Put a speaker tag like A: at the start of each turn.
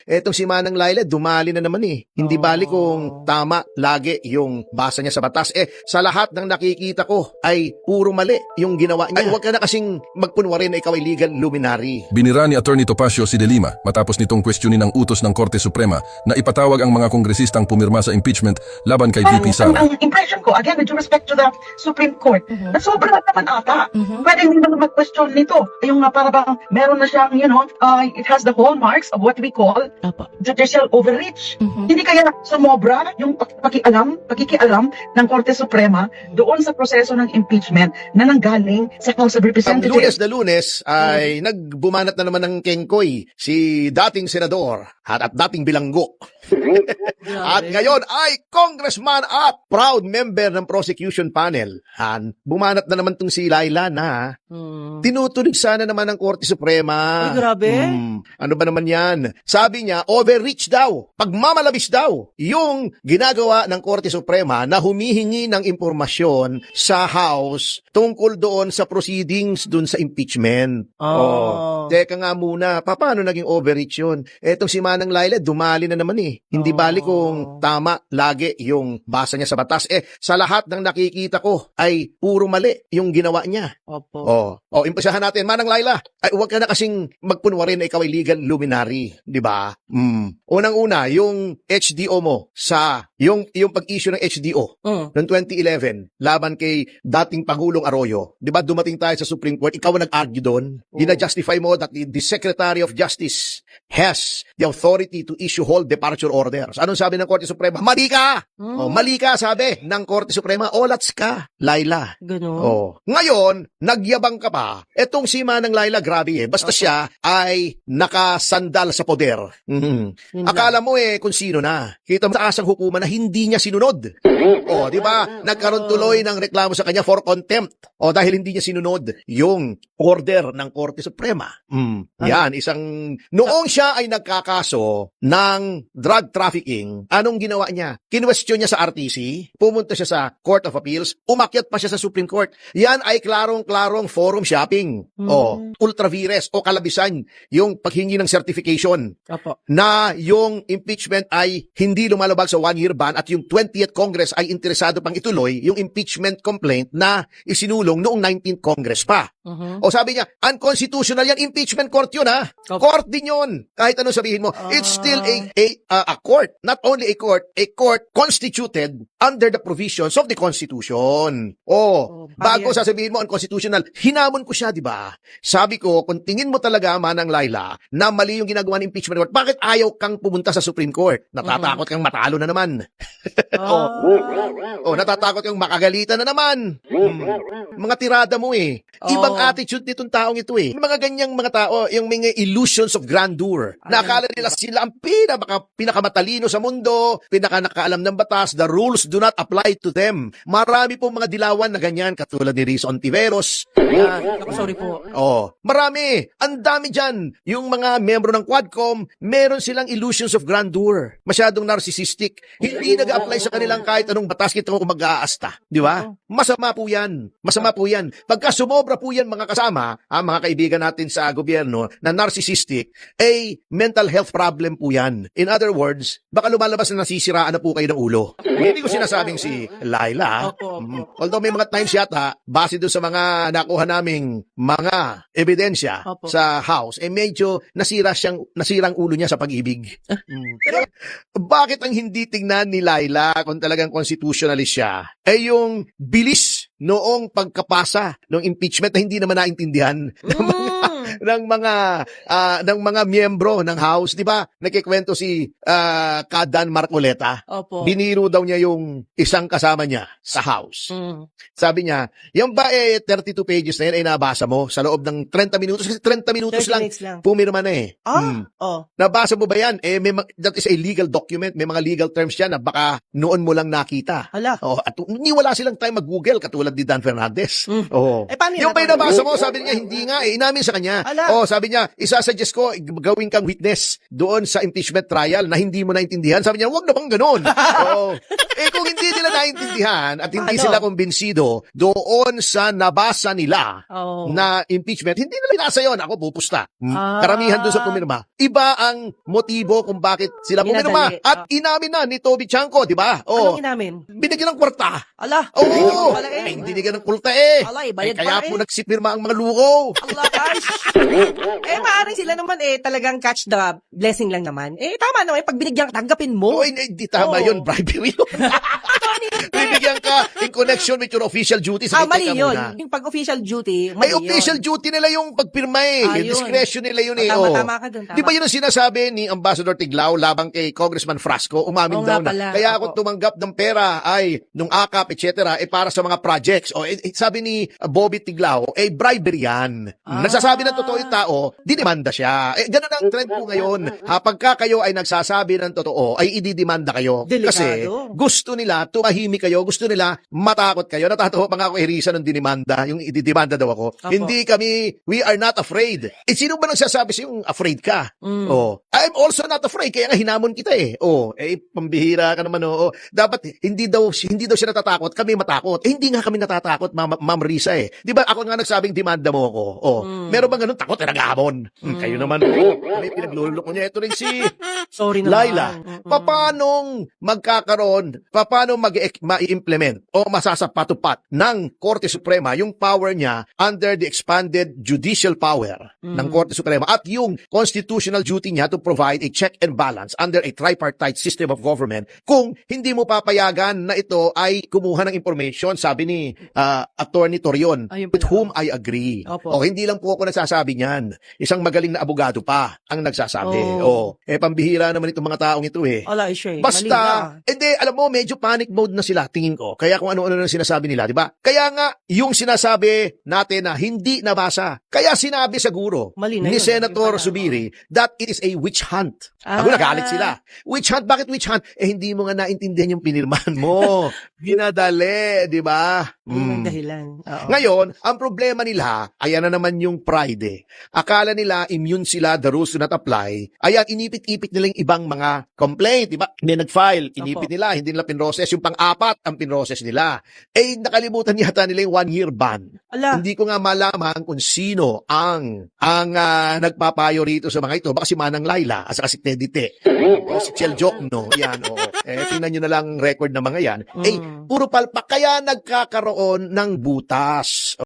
A: Etong si Manang Laila, dumali na naman eh. Hindi bali kung tama lagi yung basa niya sa batas. Sa lahat ng nakikita ko ay puro mali yung ginawa niya. Ay, huwag ka na kasing magpunwari na ikaw ay legal luminary.
B: Binira ni Attorney Topacio si De Lima matapos nitong questionin ng utos ng Korte Suprema na ipatawag ang mga kongresistang pumirma sa impeachment laban kay VP Sara.
C: Ang impression ko, again, with due respect to the Supreme Court, na sobrang naman ata. Pwede hindi naman mag-question nito. Yung para bang meron na siyang, it has the hallmarks of what we call judicial overreach. Hindi kaya sumobra yung pakikialam ng Korte Suprema doon sa proseso ng impeachment na nanggaling sa House of
A: Ang
C: Representatives.
A: Lunes na Lunes ay nagbumanat na naman ng kengkoy si dating senador at dating bilanggo. At ngayon ay congressman at proud member ng prosecution panel. Bumanat na naman tong si Laila na tinutunog sana naman ng Korte Suprema.
D: Ay, grabe.
A: Ano ba naman yan? Sabi niya, overreach daw, pagmamalabis daw, yung ginagawa ng Korte Suprema na humihingi ng impormasyon sa House tungkol doon sa proceedings doon sa impeachment. Teka nga muna, paano naging overreach yun? Etong si Manang Laila, dumali na naman eh. Hindi bali kung tama lagi yung basa niya sa batas. Sa lahat ng nakikita ko ay puro mali yung ginawa niya. Impisahan natin. Manang Laila, ay huwag ka na kasing magpunwari na ikaw ay legal luminary. Di ba? Unang-una, yung HDO mo yung pag-issue ng HDO noong 2011 laban kay dating Pangulong Arroyo. Di ba dumating tayo sa Supreme Court, ikaw ang nag-argue doon. Gina-justify mo that the Secretary of Justice has the authority to issue whole departure orders. Anong sabi ng Korte Suprema? Mali ka! Mali ka, sabi ng Korte Suprema. Olats ka, Laila.
D: Ganon.
A: Ngayon, nagyabang ka pa. Etong si Manang Laila, grabe eh. Basta siya ay nakasandal sa poder. Akala mo kung sino na. Kita mo sa asang hukuman na hindi niya sinunod. Di ba? Nagkaroon tuloy ng reklamo sa kanya for contempt. Dahil hindi niya sinunod yung order ng Korte Suprema. Yan, noong siya ay nagkakaso ng drug trafficking, anong ginawa niya? Kinwestiyon niya sa RTC, pumunta siya sa Court of Appeals, umakyat pa siya sa Supreme Court. Yan ay klarong-klarong forum shopping. Ultra vires o kalabisan yung paghingi ng certification na yung impeachment ay hindi lumalabag sa 1-year ban at yung 20th Congress ay interesado pang ituloy yung impeachment complaint na isinulong noong 19th Congress pa. Sabi niya, unconstitutional yan, impeachment court yun ha. Court din yun. Kahit anong sabihin mo, it's still a court. Not only a court constituted under the provisions of the Constitution. Bago sasabihin mo unconstitutional, hinamon ko siya, di ba? Sabi ko, kung tingin mo talaga, Manang Laila, na mali yung ginagawa ng impeachment court, bakit ayaw kang pumunta sa Supreme Court? Natatakot kang matalo na naman. Natatakot kang makagalitan na naman. Mga tirada mo eh. Ibang attitude nitong taong ito eh. Mga ganyang mga tao, yung mga illusions of grandeur. Nakala nila sila ang pinakamatalino sa mundo, pinakanakaalam ng batas, the rules do not apply to them. Marami pong mga dilawan na ganyan, katulad ni Riz Ontiveros.
D: Sorry po.
A: Marami. Ang dami dyan. Yung mga membro ng Quadcom, meron silang illusions of grandeur. Masyadong narcissistic. Hindi nag-apply sa kanilang kahit anong batas kita kung mag-aasta. Di ba? Masama po yan. Masama po yan. Pagka sumobra po yan mga kasama, mga kaibigan natin sa gobyerno na narcissistic, mental health problem po yan. In other words, baka lumalabas na nasisiraan na po kayo ng ulo. Hindi ko sinasabing si Laila. Although may mga times yata, base doon sa mga nakuha naming mga ebidensya sa House, medyo nasirang ulo niya sa pag-ibig. Bakit ang hindi tingnan ni Laila kung talagang constitutionalist siya, yung bilis noong pagkapasa ng impeachment na hindi naman naintindihan ng mga miyembro ng House, 'di ba? Nagkikwento si Kadan Marcoleta. Biniro daw niya yung isang kasama niya sa House. Sabi niya, "Yung ba 32 pages na yan ay nabasa mo sa loob ng 30 minutos kasi 30 minutos lang pumirma na eh." Nabasa mo ba yan? That is a legal document. May mga legal terms yan na baka noon mo lang nakita. At wala silang time mag-Google katulad ni Dan Fernandez.
D: Paano
A: Yung ba nabasa mo, sabi niya, hindi nga, inamin sa kanya.
D: Ala.
A: Sabi niya, isasuggest ko, gawin kang witness doon sa impeachment trial na hindi mo naintindihan. Sabi niya, wag naman ganun. Kung hindi nila naintindihan at hindi
D: Ano?
A: sila kumbinsido doon sa nabasa nila
D: Oh.
A: na impeachment, hindi nila binasa yun. Ako pupusta.
D: Ah.
A: Karamihan doon sa pumirma. Iba ang motibo kung bakit sila pumirma.
D: Minadali.
A: At inamin na ni Toby Chanko, di ba?
D: Anong inamin?
A: Binigyan ng kwarta.
D: Ala.
A: Oo,
D: Wala eh.
A: hindi binigyan ng kulta eh.
D: Alay, bayad
A: Kaya
D: pa
A: po
D: eh.
A: nagsipirma ang mga luko.
D: Allah, gosh. Maaaring sila naman talagang catch the blessing lang naman. Tama naman, pag binigyan ka, tanggapin mo.
A: Hindi tama
D: Oo.
A: yun, bribery yun. Bibigyan ka in connection with your official duties.
D: Mali
A: Teka
D: yun.
A: muna.
D: Yung pag-official duty, mali yun.
A: Official duty nila yung pagpirma
D: Yun.
A: Discretion nila yun eh.
D: Tama ka dun, tama.
A: Di ba yun ang sinasabi ni Ambassador Tiglao labang kay Congressman Frasco? Umamin
D: Oo
A: daw
D: nga
A: na.
D: pala.
A: Kaya ako
D: Opo.
A: tumanggap ng pera ay nung AKAP, etc. para sa mga projects. Sabi ni Bobby Tiglao, bribery yan. Nagsasabi ng totoo yung tao, dinimanda siya. Ganun ang trend po ngayon. Pagka kayo ay nagsasabi ng totoo, ay ididimanda kayo.
D: Delikado.
A: Kasi gusto nila, tumahimik kayo, gusto nila matakot kayo. Natatawa pa nga ako Risa nung dinimanda, yung ididimanda daw ako.
D: Opo.
A: Hindi kami, we are not afraid. Sino ba nagsasabi sa'yo yung afraid ka? I'm also not afraid, kaya nga hinamon kita eh. Pambihira ka naman. Dapat, hindi daw siya natatakot, kami matakot. Hindi nga kami natatakot, Ma'am Risa eh. Di ba ako nga nagsabing demanda mo ako? Meron bang ganun? Takot, naghamon. Kayo naman, may pinagluloko niya. Ito rin si
D: Sorry naman.
A: Laila, paanong magkakaroon, paano ma-implement o masasapatupat ng Korte Suprema yung power niya under the expanded judicial power ng Korte Suprema at yung constitutional duty niya to provide a check and balance under a tripartite system of government kung hindi mo papayagan na ito ay kumuha ng information, sabi ni Attorney Torion,
D: Ayun
A: with
D: pala.
A: whom I agree.
D: Opo.
A: Hindi lang po ako nagsasabi niyan. Isang magaling na abogado pa ang nagsasabi.
D: Oh.
A: Pambihira naman itong mga taong ito eh.
D: Ala, siya eh. Mali
A: Basta,
D: na.
A: alam mo, medyo panic mode na sila, tingin ko. Kaya kung ano-ano na sinasabi nila, di ba? Kaya nga, yung sinasabi natin na hindi nabasa. Kaya sinabi siguro
D: Mali na
A: ni
D: yun.
A: Senator
D: Yun pala,
A: Subiri that it is a witch hunt. Ako nagalit sila. Witch hunt? Bakit witch hunt? Hindi mo nga naintindihan yung pinirmahan mo. Ginadali, di ba?
D: Yun ang dahilan. Oo.
A: Ngayon, ang problema nila, ayan na naman yung pride eh. Akala nila immune sila, the rules do not apply. Ayan, inipit-ipit nila yung ibang mga complaint, di ba? Hindi nag-file, inipit
D: Opo.
A: nila, hindi nila pinroses. Yung pang-apat ang pinroses nila. Nakalimutan yata nila yung 1-year ban.
D: Ala.
A: Hindi ko nga malaman kung sino ang nagpapayo rito sa mga ito. Baka si Manang Laila, at saka si Teddy Te. O si Chel Jokno. Yan, oo. Tingnan nyo na lang record ng mga yan. Puro palpak. Kaya nagkakaroon ng butas.